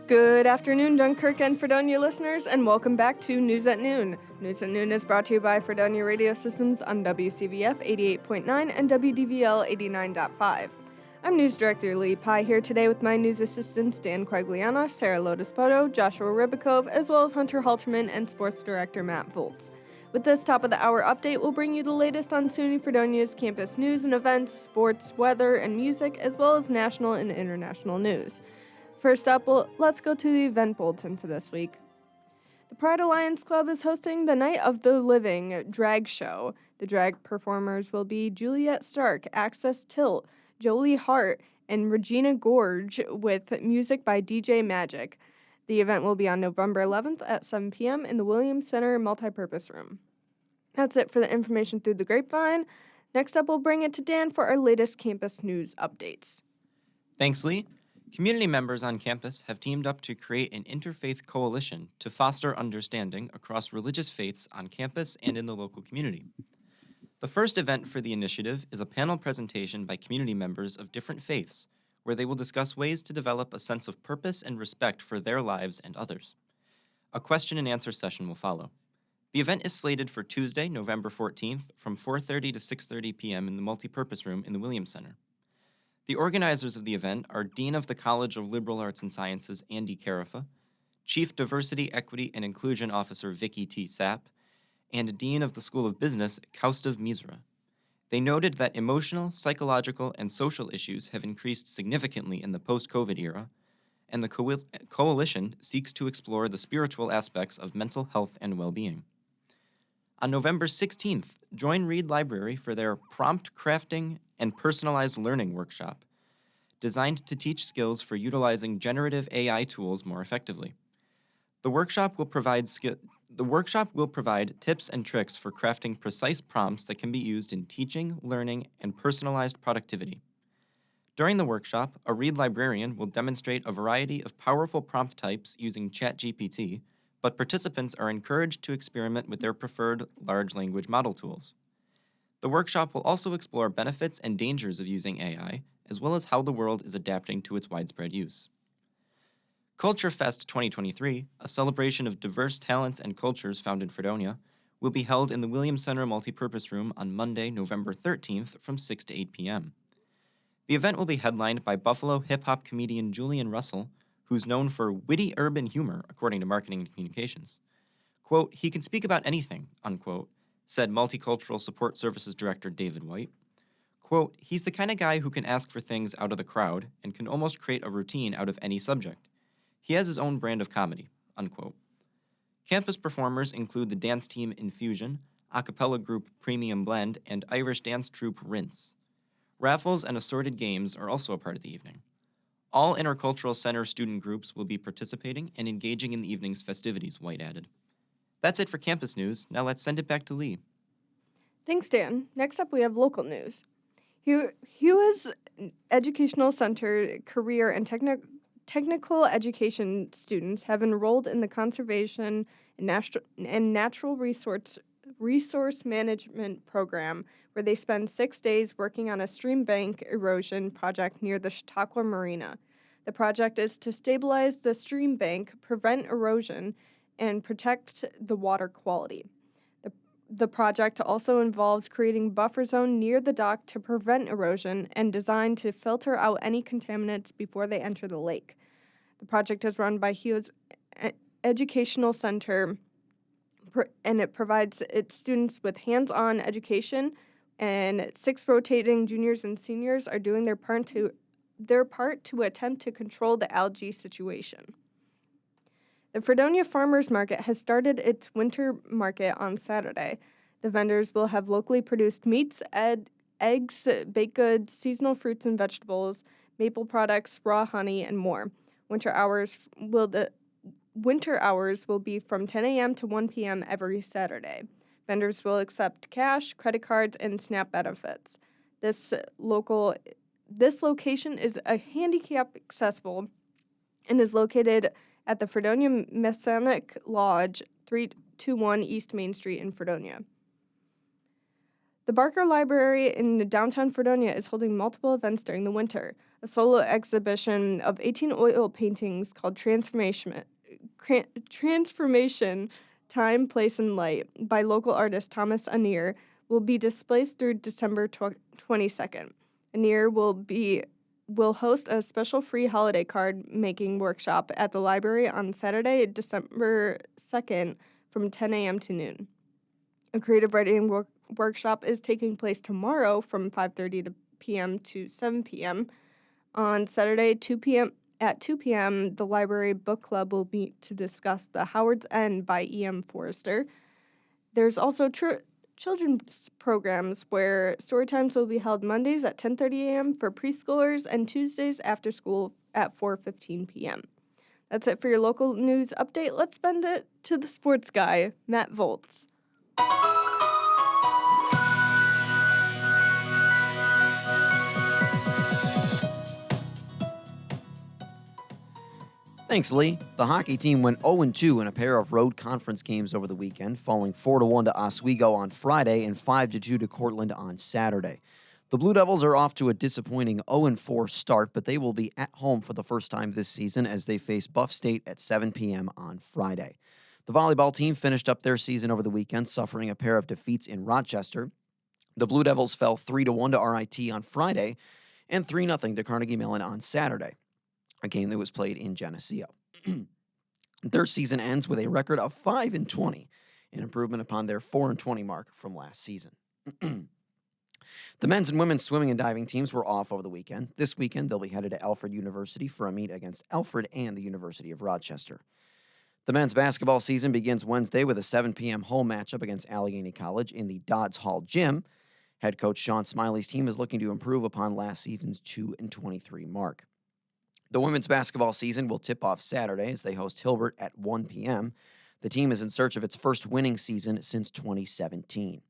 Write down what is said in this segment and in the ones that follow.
Good afternoon, Dunkirk and Fredonia listeners, and welcome back to News at Noon. News at Noon is brought to you by Fredonia Radio Systems on WCVF 88.9 and WDVL 89.5. I'm News Director Lee Pye here today with my news assistants Dan Quagliana, Sara Lodespoto, Joshua Ribakove, as well as Hunter Halterman and Sports Director Matt Volz. With this top-of-the-hour update, we'll bring you the latest on SUNY Fredonia's campus news and events, sports, weather, and music, as well as national and international news. First up, let's go to the event bulletin for this week. The Pride Alliance Club is hosting the Night of the Living drag show. The drag performers will be Juliet Stark, Access Tilt, Jolie Hart, and Regina Gorge with music by DJ Magic. The event will be on November 11th at 7 p.m. in the Williams Center Multipurpose Room. That's it for the information through the grapevine. Next up, we'll bring it to Dan for our latest campus news updates. Thanks, Lee. Community members on campus have teamed up to create an interfaith coalition to foster understanding across religious faiths on campus and in the local community. The first event for the initiative is a panel presentation by community members of different faiths, where they will discuss ways to develop a sense of purpose and respect for their lives and others. A question and answer session will follow. The event is slated for Tuesday, November 14th from 4:30 to 6:30 p.m. in the Multipurpose Room in the Williams Center. The organizers of the event are Dean of the College of Liberal Arts and Sciences, Andy Carafa, Chief Diversity, Equity, and Inclusion Officer, Vicky T. Sapp, and Dean of the School of Business, Kaustav Misra. They noted that emotional, psychological, and social issues have increased significantly in the post-COVID era, and the coalition seeks to explore the spiritual aspects of mental health and well-being. On November 16th, join Reed Library for their Prompt Crafting and Personalized Learning workshop, designed to teach skills for utilizing generative AI tools more effectively. The workshop will provide tips and tricks for crafting precise prompts that can be used in teaching, learning, and personalized productivity. During the workshop, a Reed librarian will demonstrate a variety of powerful prompt types using ChatGPT, but participants are encouraged to experiment with their preferred large language model tools. The workshop will also explore benefits and dangers of using AI, as well as how the world is adapting to its widespread use. Culture Fest 2023, a celebration of diverse talents and cultures found in Fredonia, will be held in the Williams Center Multipurpose Room on Monday, November 13th from 6 to 8 p.m. The event will be headlined by Buffalo hip-hop comedian Julian Russell, who's known for witty urban humor, according to Marketing and Communications. Quote, "He can speak about anything," unquote, said Multicultural Support Services Director David White. Quote, "He's the kind of guy who can ask for things out of the crowd and can almost create a routine out of any subject. He has his own brand of comedy," unquote. Campus performers include the dance team Infusion, a cappella group Premium Blend, and Irish dance troupe Rinse. Raffles and assorted games are also a part of the evening. All Intercultural Center student groups will be participating and engaging in the evening's festivities, White added. That's it for campus news. Now let's send it back to Lee. Thanks, Dan. Next up, we have local news. Hewitt's Educational Center career and technical education students have enrolled in the Conservation and Natural Resource Management program, where they spend 6 days working on a stream bank erosion project near the Chautauqua Marina. The project is to stabilize the stream bank, prevent erosion, and protect the water quality. The project also involves creating buffer zone near the dock to prevent erosion and designed to filter out any contaminants before they enter the lake. The project is run by Hewitt's Educational Center, and it provides its students with hands-on education, and 6 rotating juniors and seniors are doing their part to attempt to control the algae situation. The Fredonia Farmers Market has started its winter market on Saturday. The vendors will have locally produced meats, eggs, baked goods, seasonal fruits and vegetables, maple products, raw honey, and more. Winter hours will be from 10 a.m. to 1 p.m. every Saturday. Vendors will accept cash, credit cards, and SNAP benefits. This location is a handicap accessible and is located at the Fredonia Masonic Lodge, 321 East Main Street in Fredonia. The Barker Library in downtown Fredonia is holding multiple events during the winter. A solo exhibition of 18 oil paintings called Transformation, Time, Place, and Light by local artist Thomas Anir will be displayed through December 22nd. Anir will host a special free holiday card making workshop at the library on Saturday, December 2nd from 10 a.m. to noon. A creative writing workshop is taking place tomorrow from 5:30 p.m. to 7 p.m. On Saturday, 2 p.m., the library book club will meet to discuss The Howard's End by E.M. Forrester. There's also children's programs where story times will be held Mondays at 10:30 a.m. for preschoolers and Tuesdays after school at 4:15 p.m. That's it for your local news update. Let's send it to the sports guy, Matt Volz. Thanks, Lee. The hockey team went 0-2 in a pair of road conference games over the weekend, falling 4-1 to Oswego on Friday and 5-2 to Cortland on Saturday. The Blue Devils are off to a disappointing 0-4 start, but they will be at home for the first time this season as they face Buff State at 7 p.m. on Friday. The volleyball team finished up their season over the weekend, suffering a pair of defeats in Rochester. The Blue Devils fell 3-1 to RIT on Friday and 3-0 to Carnegie Mellon on Saturday, a game that was played in Geneseo. Their season ends with a record of 5-20, an improvement upon their 4-20 mark from last season. The men's and women's swimming and diving teams were off over the weekend. This weekend, they'll be headed to Alfred University for a meet against Alfred and the University of Rochester. The men's basketball season begins Wednesday with a 7 p.m. home matchup against Allegheny College in the Dodds Hall Gym. Head coach Sean Smiley's team is looking to improve upon last season's 2-23 mark. The women's basketball season will tip off Saturday as they host Hilbert at 1 p.m. The team is in search of its first winning season since 2017.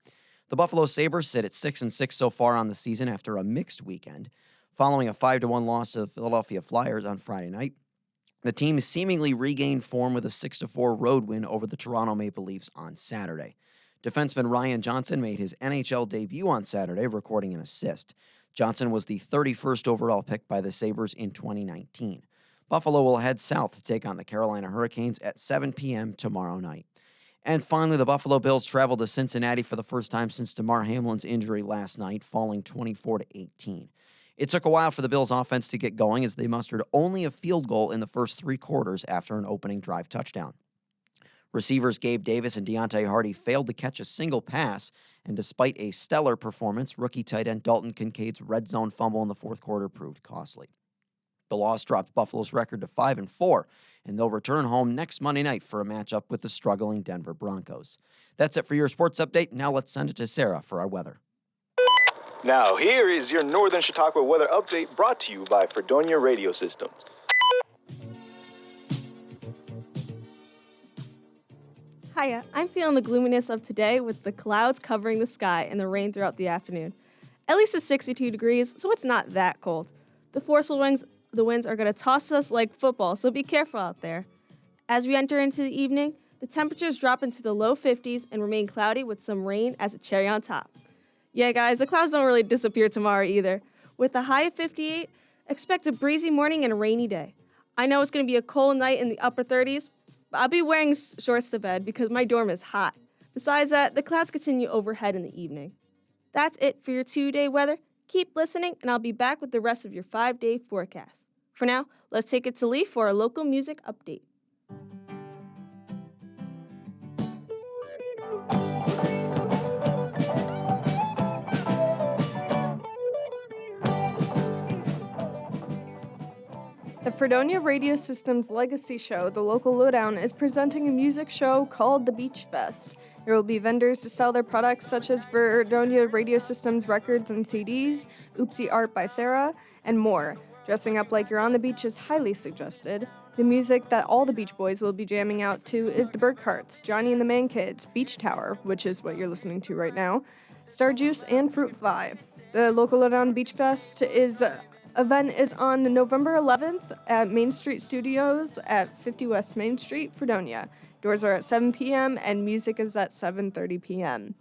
The Buffalo Sabres sit at 6-6 so far on the season after a mixed weekend. Following a 5-1 loss to the Philadelphia Flyers on Friday night, the team seemingly regained form with a 6-4 road win over the Toronto Maple Leafs on Saturday. Defenseman Ryan Johnson made his NHL debut on Saturday, recording an assist. Johnson was the 31st overall pick by the Sabres in 2019. Buffalo will head south to take on the Carolina Hurricanes at 7 p.m. tomorrow night. And finally, the Buffalo Bills traveled to Cincinnati for the first time since Damar Hamlin's injury last night, falling 24-18. It took a while for the Bills' offense to get going as they mustered only a field goal in the first three quarters after an opening drive touchdown. Receivers Gabe Davis and Deontay Hardy failed to catch a single pass, and despite a stellar performance, rookie tight end Dalton Kincaid's red zone fumble in the fourth quarter proved costly. The loss dropped Buffalo's record to 5-4, and they'll return home next Monday night for a matchup with the struggling Denver Broncos. That's it for your sports update. Now let's send it to Sara for our weather. Now here is your Northern Chautauqua weather update brought to you by Fredonia Radio Systems. Hiya, I'm feeling the gloominess of today with the clouds covering the sky and the rain throughout the afternoon. At least it's 62 degrees, so it's not that cold. The forceful winds are going to toss us like football, so be careful out there. As we enter into the evening, the temperatures drop into the low 50s and remain cloudy with some rain as a cherry on top. Yeah, guys, the clouds don't really disappear tomorrow either. With a high of 58, expect a breezy morning and a rainy day. I know it's going to be a cold night in the upper 30s, but I'll be wearing shorts to bed because my dorm is hot. Besides that, the clouds continue overhead in the evening. That's it for your 2-day weather. Keep listening, and I'll be back with the rest of your 5-day forecast. For now, let's take it to Lee for our local music update. The Fredonia Radio System's Legacy Show, the local lowdown, is presenting a music show called the Beach Fest. There will be vendors to sell their products such as Fredonia Radio System's records and CDs, Oopsie Art by Sara, and more. Dressing up like you're on the beach is highly suggested. The music that all the Beach Boys will be jamming out to is the Burkharts, Johnny and the Man Kids, Beach Tower, which is what you're listening to right now, Star Juice, and Fruit Fly. The local lowdown Beach Fest event is on November 11th at Main Street Studios at 50 West Main Street, Fredonia. Doors are at 7 p.m. and music is at 7:30 p.m.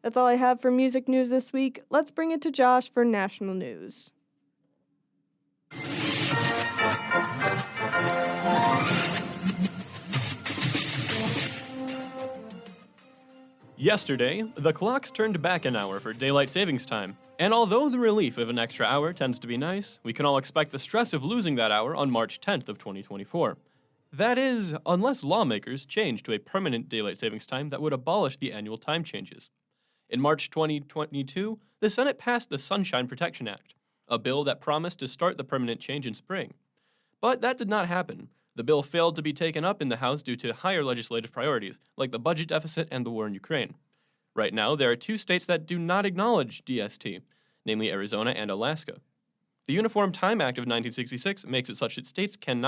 That's all I have for music news this week. Let's bring it to Josh for national news. Yesterday, the clocks turned back an hour for daylight savings time, and although the relief of an extra hour tends to be nice, we can all expect the stress of losing that hour on March 10th of 2024. That is, unless lawmakers change to a permanent daylight savings time that would abolish the annual time changes. In March 2022, the Senate passed the Sunshine Protection Act, a bill that promised to start the permanent change in spring. But that did not happen. The bill failed to be taken up in the House due to higher legislative priorities, like the budget deficit and the war in Ukraine. Right now, there are 2 states that do not acknowledge DST, namely Arizona and Alaska. The Uniform Time Act of 1966 makes it such that states can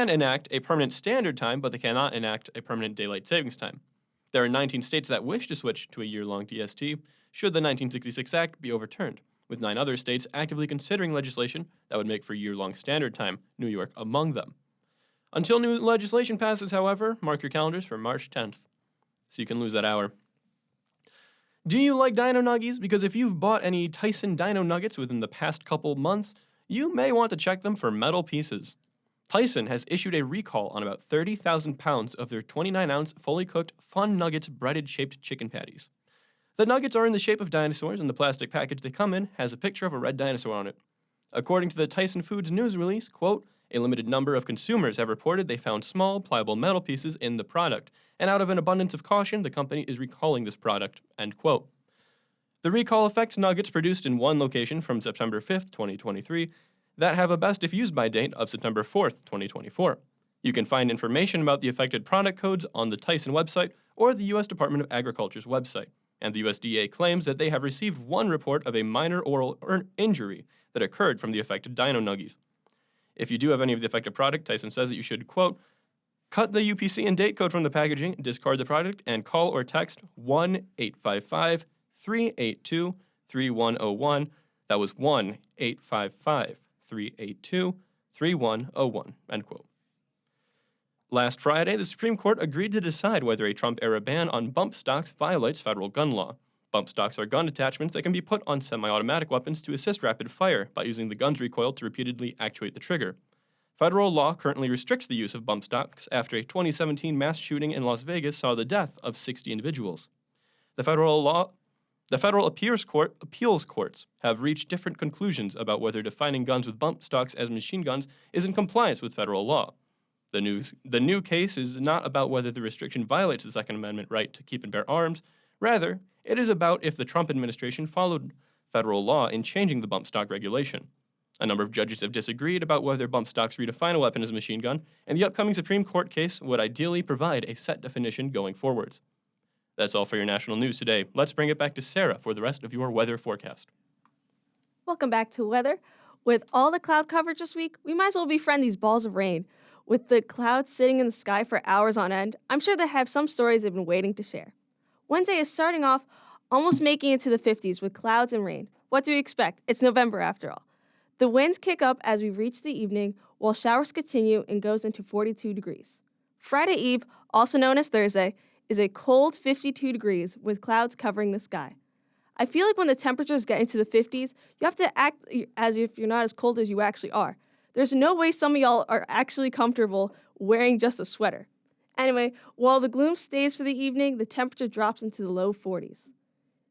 enact a permanent standard time, but they cannot enact a permanent daylight savings time. There are 19 states that wish to switch to a year-long DST should the 1966 Act be overturned, with 9 other states actively considering legislation that would make for year-long standard time, New York among them. Until new legislation passes, however, mark your calendars for March 10th, so you can lose that hour. Do you like Dino Nuggies? Because if you've bought any Tyson Dino Nuggets within the past couple months, you may want to check them for metal pieces. Tyson has issued a recall on about 30,000 pounds of their 29-ounce fully cooked Fun Nuggets breaded-shaped chicken patties. The nuggets are in the shape of dinosaurs, and the plastic package they come in has a picture of a red dinosaur on it. According to the Tyson Foods news release, quote, a limited number of consumers have reported they found small, pliable metal pieces in the product, and out of an abundance of caution, the company is recalling this product, end quote. The recall affects nuggets produced in one location from September 5th, 2023, that have a best if used by date of September 4th, 2024. You can find information about the affected product codes on the Tyson website or the U.S. Department of Agriculture's website, and the USDA claims that they have received one report of a minor oral injury that occurred from the affected Dino Nuggies. If you do have any of the affected product, Tyson says that you should, quote, cut the UPC and date code from the packaging, discard the product, and call or text 1-855-382-3101. That was 1-855-382-3101, end quote. Last Friday, the Supreme Court agreed to decide whether a Trump-era ban on bump stocks violates federal gun law. Bump stocks are gun attachments that can be put on semi-automatic weapons to assist rapid fire by using the gun's recoil to repeatedly actuate the trigger. Federal law currently restricts the use of bump stocks after a 2017 mass shooting in Las Vegas saw the death of 60 individuals. The federal appeals courts have reached different conclusions about whether defining guns with bump stocks as machine guns is in compliance with federal law. The new case is not about whether the restriction violates the Second Amendment right to keep and bear arms. Rather, it is about if the Trump administration followed federal law in changing the bump stock regulation. A number of judges have disagreed about whether bump stocks redefine a weapon as a machine gun, and the upcoming Supreme Court case would ideally provide a set definition going forwards. That's all for your national news today. Let's bring it back to Sara for the rest of your weather forecast. Welcome back to weather. With all the cloud coverage this week, we might as well befriend these balls of rain. With the clouds sitting in the sky for hours on end, I'm sure they have some stories they've been waiting to share. Wednesday is starting off almost making it to the 50s with clouds and rain. What do we expect? It's November after all. The winds kick up as we reach the evening, while showers continue and goes into 42 degrees. Friday Eve, also known as Thursday, is a cold 52 degrees with clouds covering the sky. I feel like when the temperatures get into the 50s, you have to act as if you're not as cold as you actually are. There's no way some of y'all are actually comfortable wearing just a sweater. Anyway, while the gloom stays for the evening, the temperature drops into the low 40s.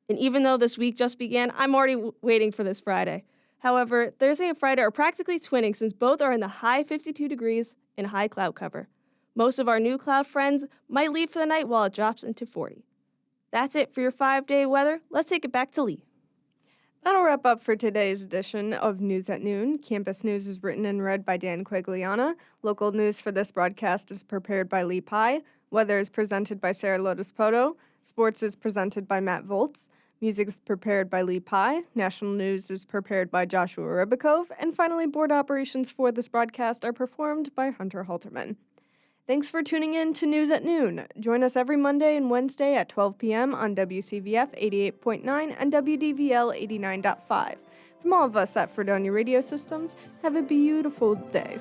And even though this week just began, I'm already waiting for this Friday. However, Thursday and Friday are practically twinning since both are in the high 52 degrees and high cloud cover. Most of our new cloud friends might leave for the night while it drops into 40. That's it for your 5-day weather. Let's take it back to Lee. That'll wrap up for today's edition of News at Noon. Campus News is written and read by Dan Quagliana. Local news for this broadcast is prepared by Lee Pye. Weather is presented by Sara Lodespoto. Sports is presented by Matt Volz. Music is prepared by Lee Pye. National news is prepared by Joshua Ribakove. And finally, board operations for this broadcast are performed by Hunter Halterman. Thanks for tuning in to News at Noon. Join us every Monday and Wednesday at 12 p.m. on WCVF 88.9 and WDVL 89.5. From all of us at Fredonia Radio Systems, have a beautiful day.